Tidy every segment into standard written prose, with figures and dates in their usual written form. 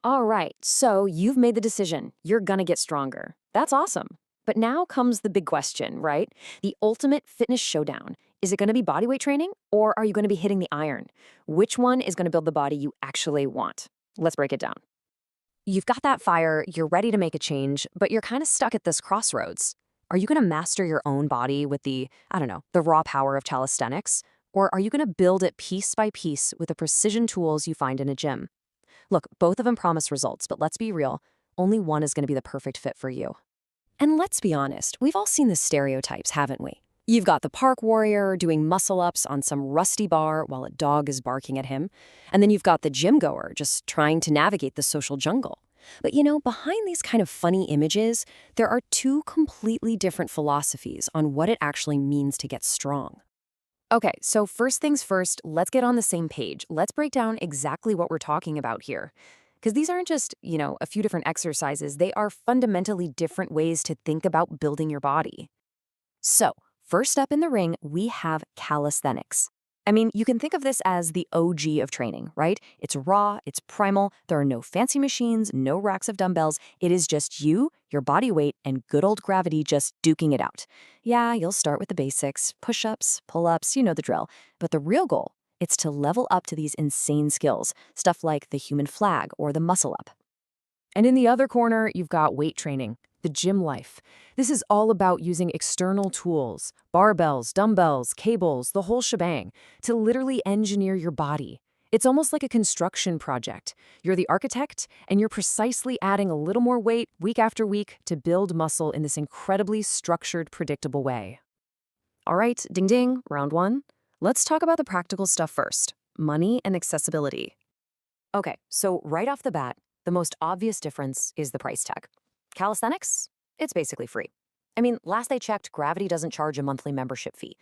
All right, so you've made the decision. You're gonna get stronger. That's awesome. But now comes the big question, right? The ultimate fitness showdown. Is it gonna be bodyweight training or are you gonna be hitting the iron? Which one is gonna build the body you actually want? Let's break it down. You've got that fire, you're ready to make a change, but you're kind of stuck at this crossroads. Are you gonna master your own body with the raw power of calisthenics? Or are you gonna build it piece by piece with the precision tools you find in a gym? Look, both of them promise results, but let's be real, only one is going to be the perfect fit for you. And let's be honest, we've all seen the stereotypes, haven't we? You've got the park warrior doing muscle ups on some rusty bar while a dog is barking at him. And then you've got the gym goer just trying to navigate the social jungle. But behind these kind of funny images, there are two completely different philosophies on what it actually means to get strong. Okay, so first things first, let's get on the same page. Let's break down exactly what we're talking about here. Because these aren't just a few different exercises. They are fundamentally different ways to think about building your body. So, first up in the ring, we have calisthenics. I mean, you can think of this as the OG of training, right? It's raw, it's primal, there are no fancy machines, no racks of dumbbells. It is just you, your body weight, and good old gravity just duking it out. Yeah, you'll start with the basics, push-ups, pull-ups, you know the drill. But the real goal, it's to level up to these insane skills, stuff like the human flag or the muscle up. And in the other corner, you've got weight training, the gym life. This is all about using external tools, barbells, dumbbells, cables, the whole shebang, to literally engineer your body. It's almost like a construction project. You're the architect, and you're precisely adding a little more weight week after week to build muscle in this incredibly structured, predictable way. All right, ding ding, round one. Let's talk about the practical stuff first, money and accessibility. Okay, so right off the bat, the most obvious difference is the price tag. Calisthenics? It's basically free. I mean, last I checked, Gravity doesn't charge a monthly membership fee.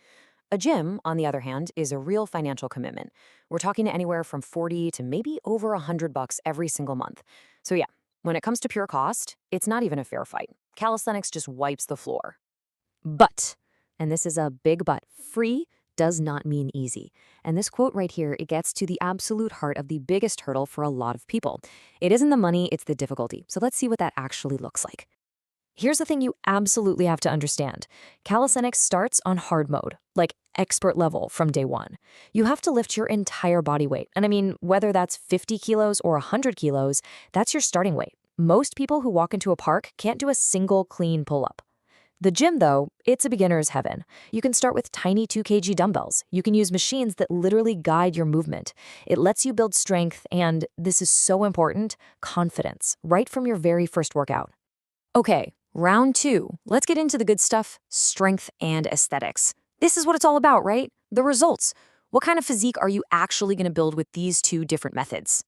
A gym, on the other hand, is a real financial commitment. We're talking anywhere from 40 to maybe over $100 every single month. So yeah, when it comes to pure cost, it's not even a fair fight. Calisthenics just wipes the floor. But, and this is a big but, free does not mean easy. And this quote right here, it gets to the absolute heart of the biggest hurdle for a lot of people. It isn't the money, it's the difficulty. So let's see what that actually looks like. Here's the thing you absolutely have to understand. Calisthenics starts on hard mode, like expert level from day one. You have to lift your entire body weight. And I mean, whether that's 50 kilos or 100 kilos, that's your starting weight. Most people who walk into a park can't do a single clean pull-up. The gym, though, it's a beginner's heaven. You can start with tiny 2 kg dumbbells. You can use machines that literally guide your movement. It lets you build strength and, this is so important, confidence, right from your very first workout. Okay, round two. Let's get into the good stuff, strength and aesthetics. This is what it's all about, right? The results. What kind of physique are you actually going to build with these two different methods?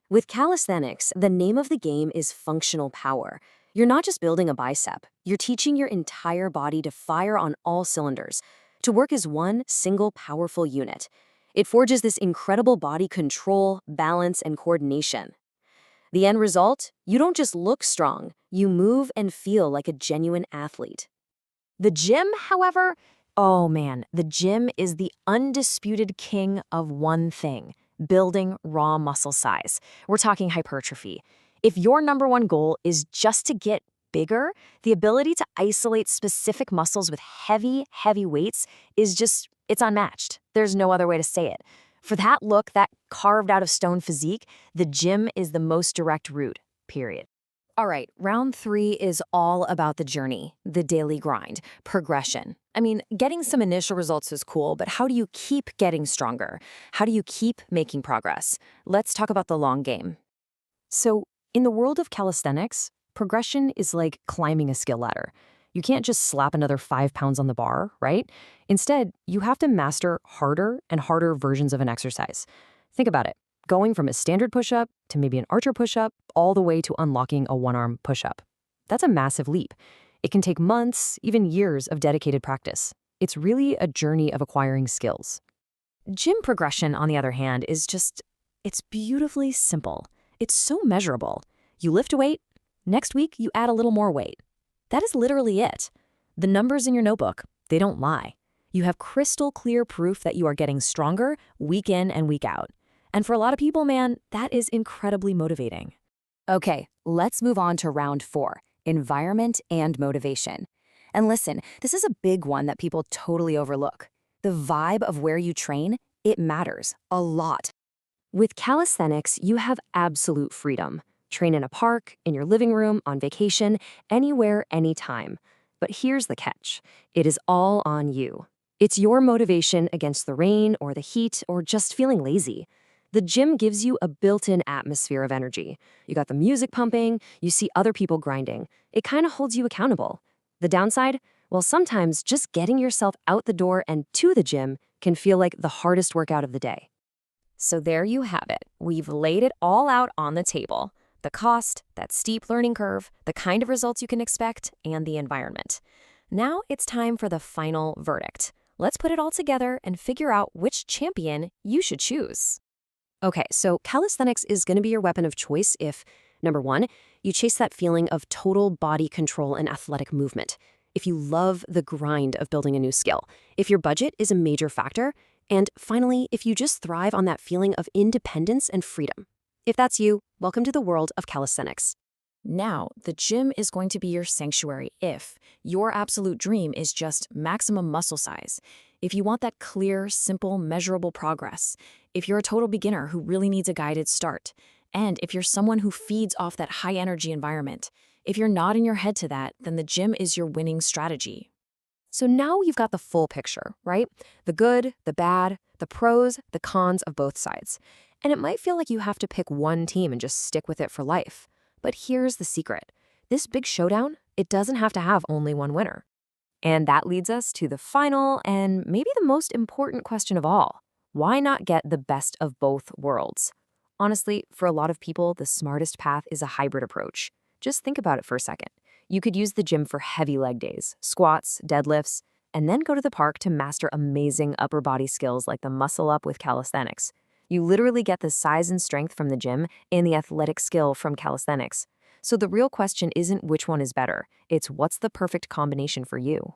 With calisthenics, the name of the game is functional power. You're not just building a bicep, you're teaching your entire body to fire on all cylinders, to work as one single powerful unit. It forges this incredible body control, balance, and coordination. The end result? You don't just look strong, you move and feel like a genuine athlete. The gym, however, oh man, the gym is the undisputed king of one thing: building raw muscle size. We're talking hypertrophy. If your number one goal is just to get bigger, the ability to isolate specific muscles with heavy, heavy weights is it's unmatched. There's no other way to say it. For that look, that carved out of stone physique, the gym is the most direct route, period. All right, round three is all about the journey, the daily grind, progression. I mean, getting some initial results is cool, but how do you keep getting stronger? How do you keep making progress? Let's talk about the long game. So, in the world of calisthenics, progression is like climbing a skill ladder. You can't just slap another 5 pounds on the bar, right? Instead, you have to master harder and harder versions of an exercise. Think about it. Going from a standard push-up to maybe an archer push-up, all the way to unlocking a one-arm push-up. That's a massive leap. It can take months, even years of dedicated practice. It's really a journey of acquiring skills. Gym progression, on the other hand, it's beautifully simple. It's so measurable. You lift a weight, next week you add a little more weight. That is literally it. The numbers in your notebook, they don't lie. You have crystal clear proof that you are getting stronger week in and week out. And for a lot of people, man, that is incredibly motivating. Okay, let's move on to round 4, environment and motivation. And listen, this is a big one that people totally overlook. The vibe of where you train, it matters a lot. With calisthenics, you have absolute freedom. Train in a park, in your living room, on vacation, anywhere, anytime. But here's the catch. It is all on you. It's your motivation against the rain or the heat or just feeling lazy. The gym gives you a built-in atmosphere of energy. You got the music pumping, you see other people grinding. It kind of holds you accountable. The downside? Well, sometimes just getting yourself out the door and to the gym can feel like the hardest workout of the day. So there you have it. We've laid it all out on the table. The cost, that steep learning curve, the kind of results you can expect, and the environment. Now it's time for the final verdict. Let's put it all together and figure out which champion you should choose. Okay, so calisthenics is going to be your weapon of choice if, number one, you chase that feeling of total body control and athletic movement. If you love the grind of building a new skill. If your budget is a major factor. And finally, if you just thrive on that feeling of independence and freedom. If that's you, welcome to the world of calisthenics. Now, the gym is going to be your sanctuary if your absolute dream is just maximum muscle size, if you want that clear, simple, measurable progress, if you're a total beginner who really needs a guided start, and if you're someone who feeds off that high-energy environment. If you're nodding your head to that, then the gym is your winning strategy. So now you've got the full picture, right? The good, the bad, the pros, the cons of both sides. And it might feel like you have to pick one team and just stick with it for life. But here's the secret. This big showdown, it doesn't have to have only one winner. And that leads us to the final and maybe the most important question of all. Why not get the best of both worlds? Honestly, for a lot of people, the smartest path is a hybrid approach. Just think about it for a second. You could use the gym for heavy leg days, squats, deadlifts, and then go to the park to master amazing upper body skills like the muscle up with calisthenics. You literally get the size and strength from the gym and the athletic skill from calisthenics. So the real question isn't which one is better, it's what's the perfect combination for you.